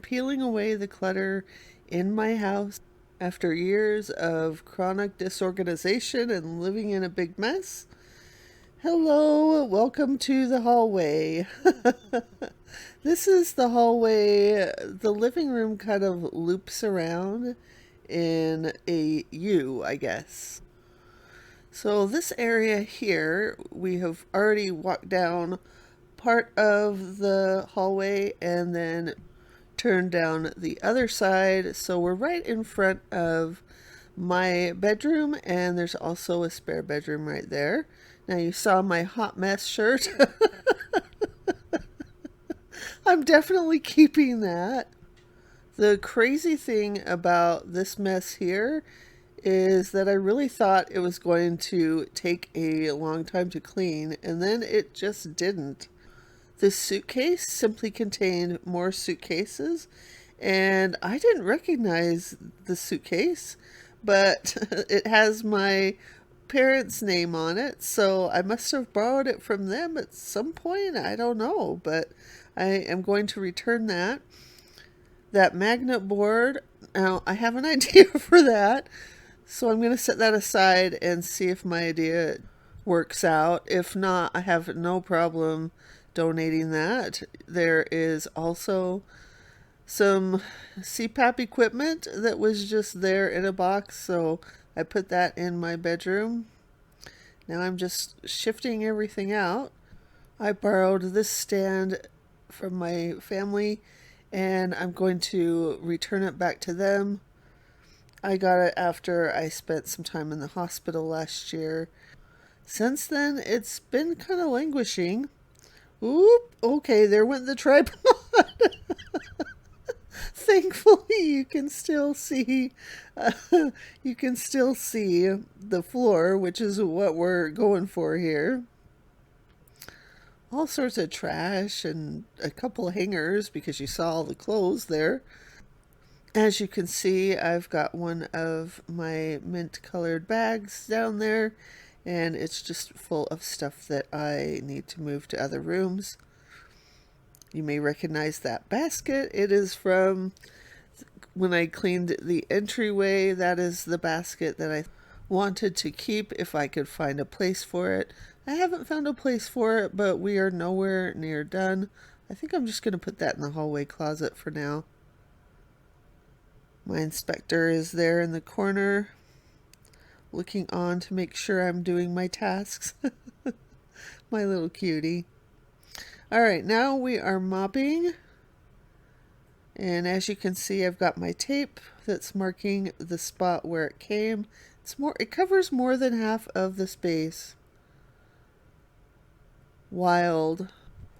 peeling away the clutter in my house after years of chronic disorganization and living in a big mess. Hello, welcome to the hallway. This is the hallway. The living room kind of loops around in a U, I guess. So this area here, we have already walked down part of the hallway and then turned down the other side. So we're right in front of my bedroom, and there's also a spare bedroom right there. Now you saw my hot mess shirt. I'm definitely keeping that. The crazy thing about this mess here is that I really thought it was going to take a long time to clean, and then it just didn't. This suitcase simply contained more suitcases, and I didn't recognize the suitcase, but it has my parents' name on it, so I must have borrowed it from them at some point. I don't know, but I am going to return that. That magnet board, now I have an idea for that, so I'm going to set that aside and see if my idea works out. If not, I have no problem donating that. There is also some CPAP equipment that was just there in a box, so I put that in my bedroom. Now I'm just shifting everything out. I borrowed this stand from my family, and I'm going to return it back to them. I got it after I spent some time in the hospital last year. Since then, it's been kind of languishing. Oop, okay, there went the tripod. Thankfully, you can still see the floor, which is what we're going for here. All sorts of trash and a couple of hangers because you saw all the clothes there. As you can see, I've got one of my mint colored bags down there, and it's just full of stuff that I need to move to other rooms. You may recognize that basket. It is from when I cleaned the entryway. That is the basket that I wanted to keep if I could find a place for it. I haven't found a place for it, but we are nowhere near done. I think I'm just going to put that in the hallway closet for now. My inspector is there in the corner, looking on to make sure I'm doing my tasks. My little cutie. All right, now we are mopping. And as you can see, I've got my tape that's marking the spot where it came. It covers more than half of the space. Wild.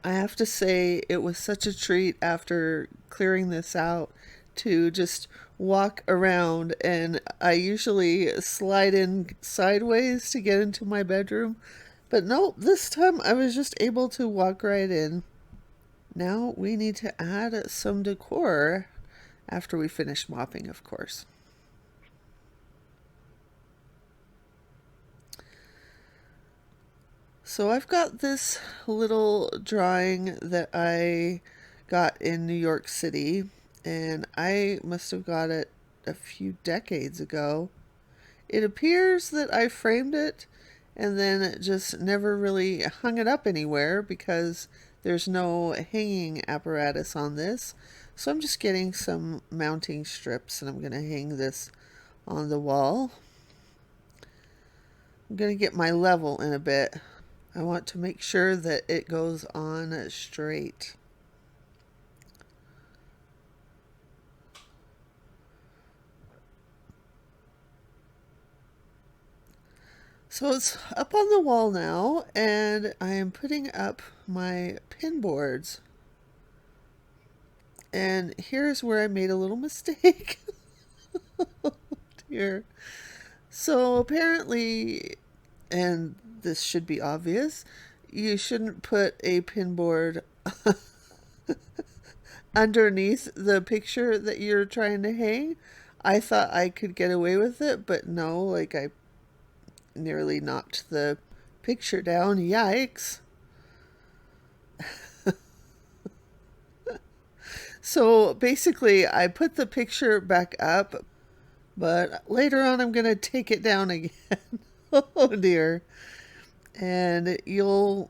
I have to say, it was such a treat after clearing this out to just walk around, and I usually slide in sideways to get into my bedroom, but no, this time I was just able to walk right in. Now we need to add some decor after we finish mopping, of course. So I've got this little drawing that I got in New York City, and I must have got it a few decades ago. It appears that I framed it and then just never really hung it up anywhere because there's no hanging apparatus on this. So I'm just getting some mounting strips, and I'm going to hang this on the wall. I'm going to get my level in a bit. I want to make sure that it goes on straight. So it's up on the wall now, and I am putting up my pin boards. And here's where I made a little mistake. Oh dear. So apparently, and this should be obvious, you shouldn't put a pin board underneath the picture that you're trying to hang. I thought I could get away with it, but no, like I nearly knocked the picture down. Yikes. So basically, I put the picture back up, but later on I'm going to take it down again. Oh dear. And we'll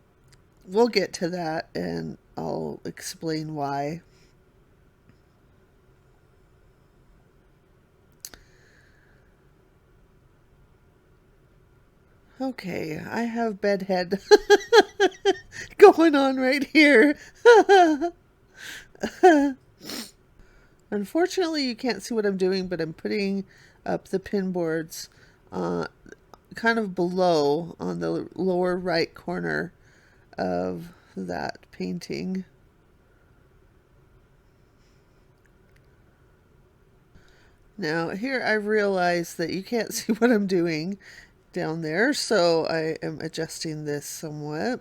get to that and I'll explain why. Okay, I have bedhead going on right here. Unfortunately, you can't see what I'm doing, but I'm putting up the pin boards kind of below on the lower right corner of that painting. Now, here I've realized that you can't see what I'm doing down there, so I am adjusting this somewhat.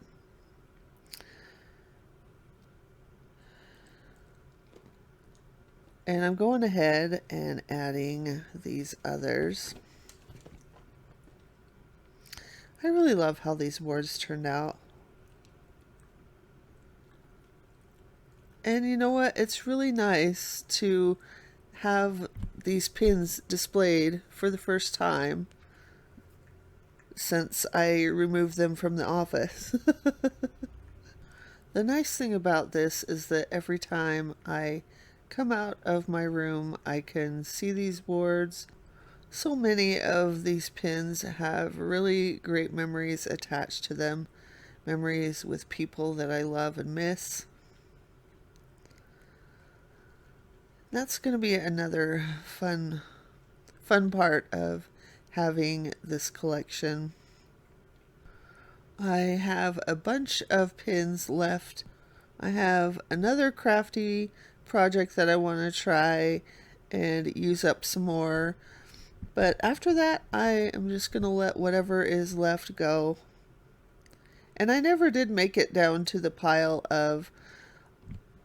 And I'm going ahead and adding these others. I really love how these boards turned out. And you know what? It's really nice to have these pins displayed for the first time since I removed them from the office. The nice thing about this is that every time I come out of my room, I can see these boards. So many of these pins have really great memories attached to them, memories with people that I love and miss. That's going to be another fun part of having this collection. I have a bunch of pins left. I have another crafty project that I want to try and use up some more. But after that, I am just going to let whatever is left go. And I never did make it down to the pile of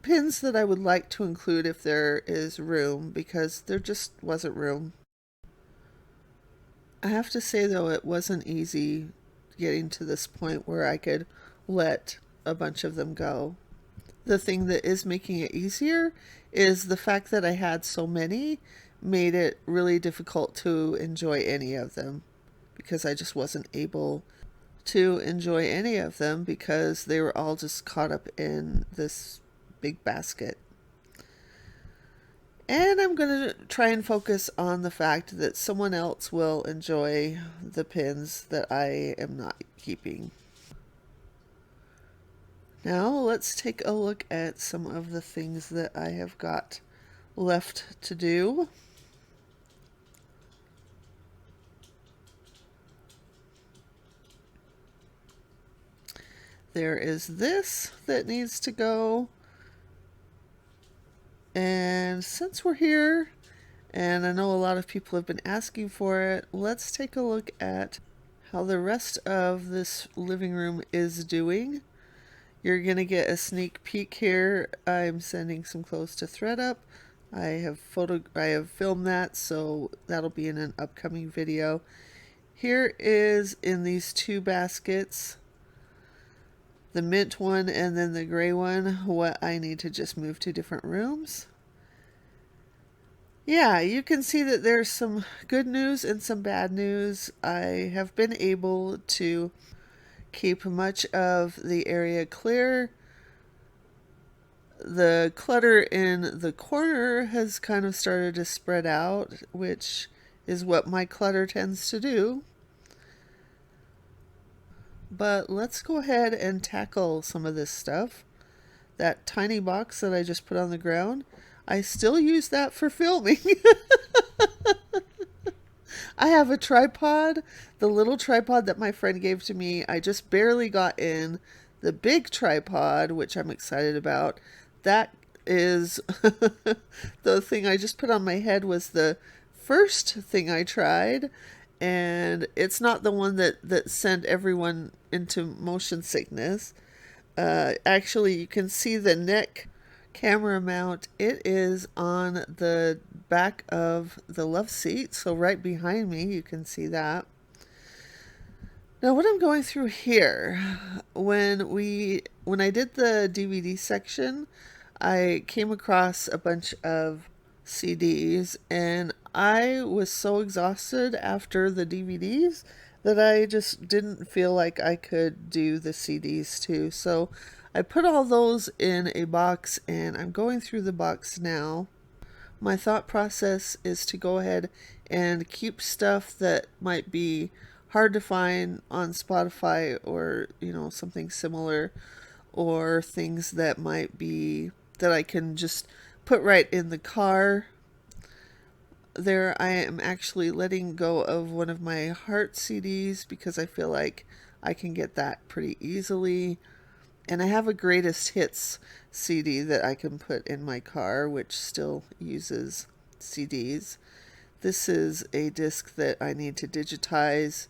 pins that I would like to include if there is room, because there just wasn't room. I have to say, though, it wasn't easy getting to this point where I could let a bunch of them go. The thing that is making it easier is the fact that I had so many made it really difficult to enjoy any of them, because I just wasn't able to enjoy any of them because they were all just caught up in this big basket. And I'm going to try and focus on the fact that someone else will enjoy the pins that I am not keeping. Now let's take a look at some of the things that I have got left to do. There is this that needs to go. And since we're here, and I know a lot of people have been asking for it, let's take a look at how the rest of this living room is doing. You're going to get a sneak peek here. I'm sending some clothes to ThreadUp. I have filmed that, so that'll be in an upcoming video. Here is in these two baskets, the mint one and then the gray one, what I need to just move to different rooms. Yeah, you can see that there's some good news and some bad news. I have been able to keep much of the area clear. The clutter in the corner has kind of started to spread out, which is what my clutter tends to do. But let's go ahead and tackle some of this stuff. That tiny box that I just put on the ground, I still use that for filming. I have a tripod, the little tripod that my friend gave to me. I just barely got in. The big tripod, which I'm excited about, that is the thing I just put on my head, was the first thing I tried. And it's not the one that sent everyone into motion sickness. Actually, you can see the neck camera mount. It is on the back of the love seat, so right behind me, you can see that. Now, what I'm going through here, when I did the DVD section, I came across a bunch of CDs and I was so exhausted after the DVDs that I just didn't feel like I could do the CDs too. So I put all those in a box and I'm going through the box now. My thought process is to go ahead and keep stuff that might be hard to find on Spotify or, something similar, or things that might be that I can just put right in the car. There, I am actually letting go of one of my heart CDs because I feel like I can get that pretty easily. And I have a greatest hits CD that I can put in my car, which still uses CDs. This is a disc that I need to digitize,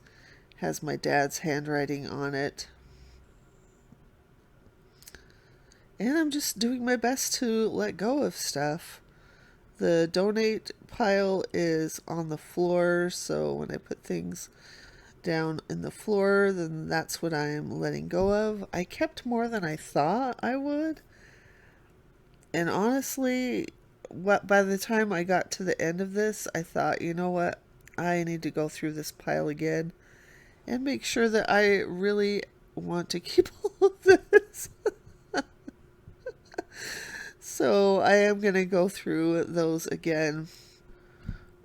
has my dad's handwriting on it. And I'm just doing my best to let go of stuff. The donate pile is on the floor, so when I put things down in the floor, then that's what I am letting go of. I kept more than I thought I would. And honestly, by the time I got to the end of this, I thought, you know what? I need to go through this pile again and make sure that I really want to keep all of this. So I am going to go through those again.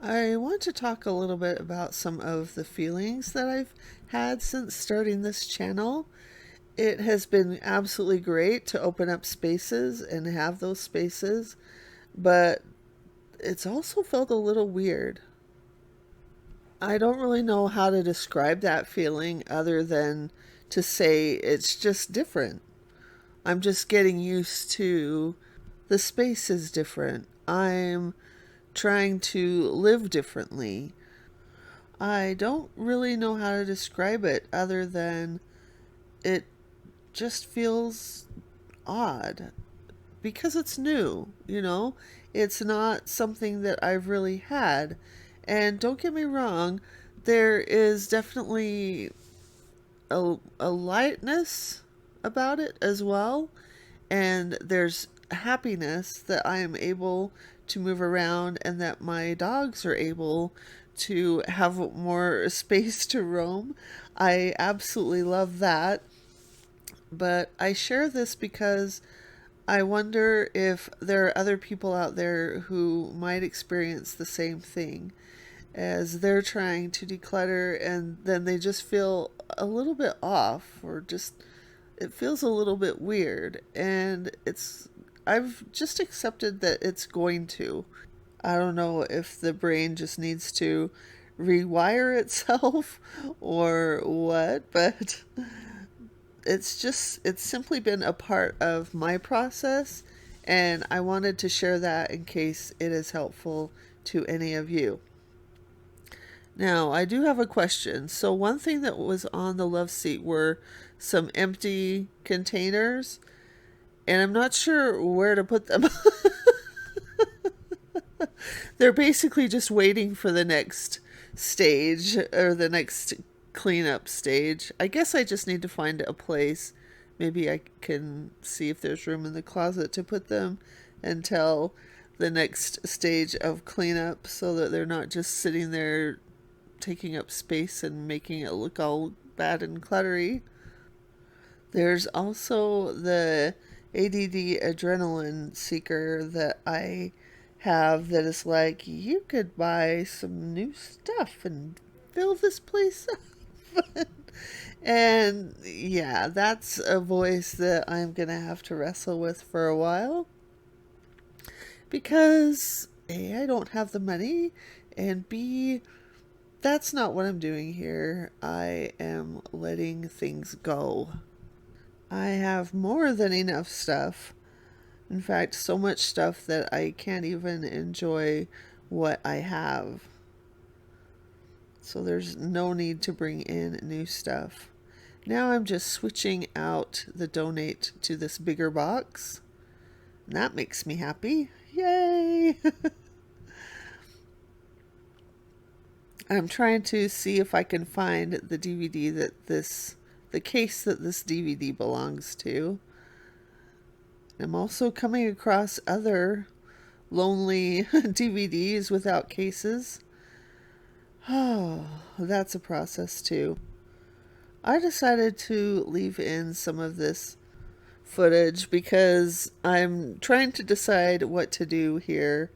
I want to talk a little bit about some of the feelings that I've had since starting this channel. It has been absolutely great to open up spaces and have those spaces, but it's also felt a little weird. I don't really know how to describe that feeling other than to say it's just different. I'm just getting used to the space is different. I'm trying to live differently. I don't really know how to describe it other than it just feels odd because it's new. It's not something that I've really had. And don't get me wrong, there is definitely a lightness about it as well. And there's happiness that I am able to move around and that my dogs are able to have more space to roam. I absolutely love that. But I share this because I wonder if there are other people out there who might experience the same thing as they're trying to declutter and then they just feel a little bit off, or just it feels a little bit weird, and I've just accepted that it's going to. I don't know if the brain just needs to rewire itself or what, but it's simply been a part of my process, and I wanted to share that in case it is helpful to any of you. Now, I do have a question. So, one thing that was on the love seat were some empty containers, and I'm not sure where to put them. They're basically just waiting for the next stage or the next cleanup stage. I guess I just need to find a place. Maybe I can see if there's room in the closet to put them until the next stage of cleanup so that they're not just sitting there taking up space and making it look all bad and cluttery. There's also the ADD adrenaline seeker that I have that is like, you could buy some new stuff and fill this place up. And yeah, that's a voice that I'm going to have to wrestle with for a while. Because A, I don't have the money, and B, that's not what I'm doing here. I am letting things go. I have more than enough stuff. In fact, so much stuff that I can't even enjoy what I have. So there's no need to bring in new stuff. Now I'm just switching out the donate to this bigger box. And that makes me happy. Yay! I'm trying to see if I can find the DVD the case that this DVD belongs to. I'm also coming across other lonely DVDs without cases. Oh, that's a process too. I decided to leave in some of this footage because I'm trying to decide what to do here,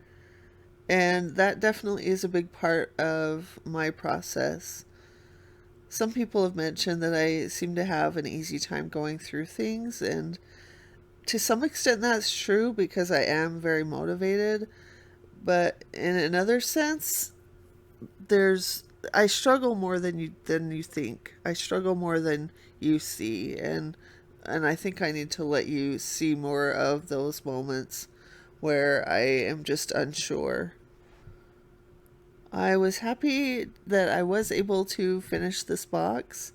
and that definitely is a big part of my process. Some people have mentioned that I seem to have an easy time going through things, and to some extent that's true because I am very motivated, but in another sense, there's I struggle more than you think. I struggle more than you see, and I think I need to let you see more of those moments where I am just unsure. I was happy that I was able to finish this box.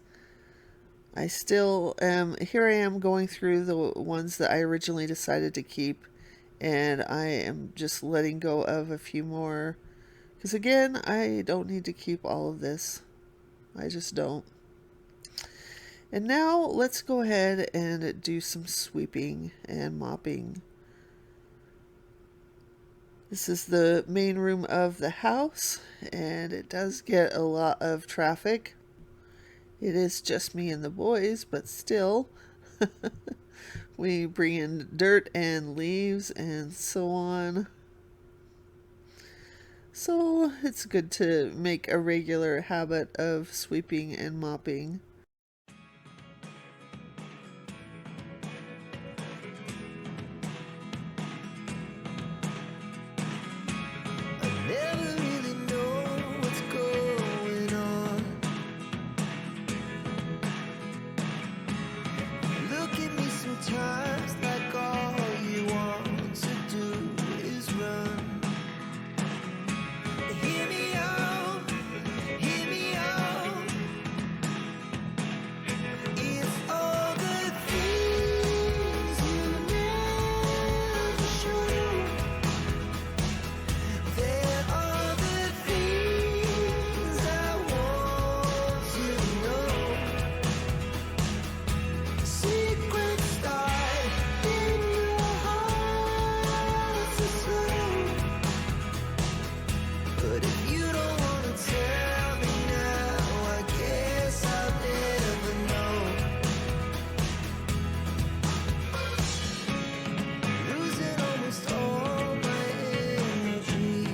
I still am here. I am going through the ones that I originally decided to keep, and I am just letting go of a few more. Because again, I don't need to keep all of this. I just don't. And now let's go ahead and do some sweeping and mopping. This is the main room of the house, and it does get a lot of traffic. It is just me and the boys, but still, we bring in dirt and leaves and so on. So it's good to make a regular habit of sweeping and mopping. Never really know what's going on. Look at me sometimes like all you want to do is run. Hear me out, hear me out. It's all the things you never show. There are the things I want to know. Secrets start in your heart to slow. But if you don't want to tell me now, I guess I'll never know. Losing almost all my energy.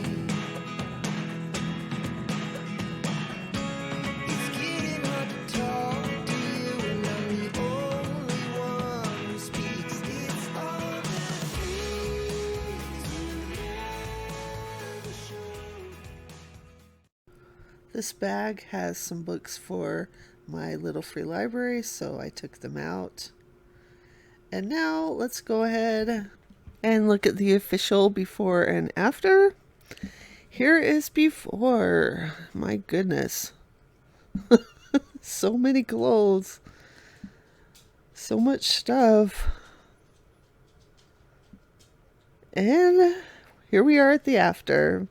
It's getting hard to talk to you, and I'm the only one who speaks. It's all the things you never show. This bag has some books for my little free library, so I took them out. And now let's go ahead and look at the official before and after. Here is before. My goodness. So many clothes. So much stuff. And here we are at the after.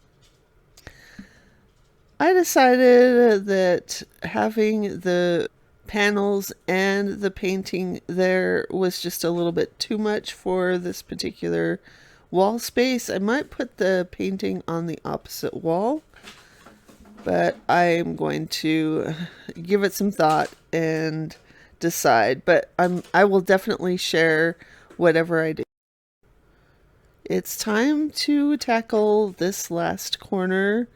I decided that having the panels and the painting there was just a little bit too much for this particular wall space. I might put the painting on the opposite wall, but I'm going to give it some thought and decide. But I will definitely share whatever I do. It's time to tackle this last corner.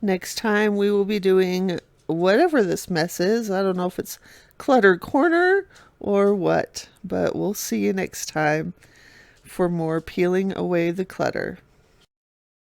Next time we will be doing whatever this mess is. I don't know if it's cluttered corner or what, but we'll see you next time for more peeling away the clutter.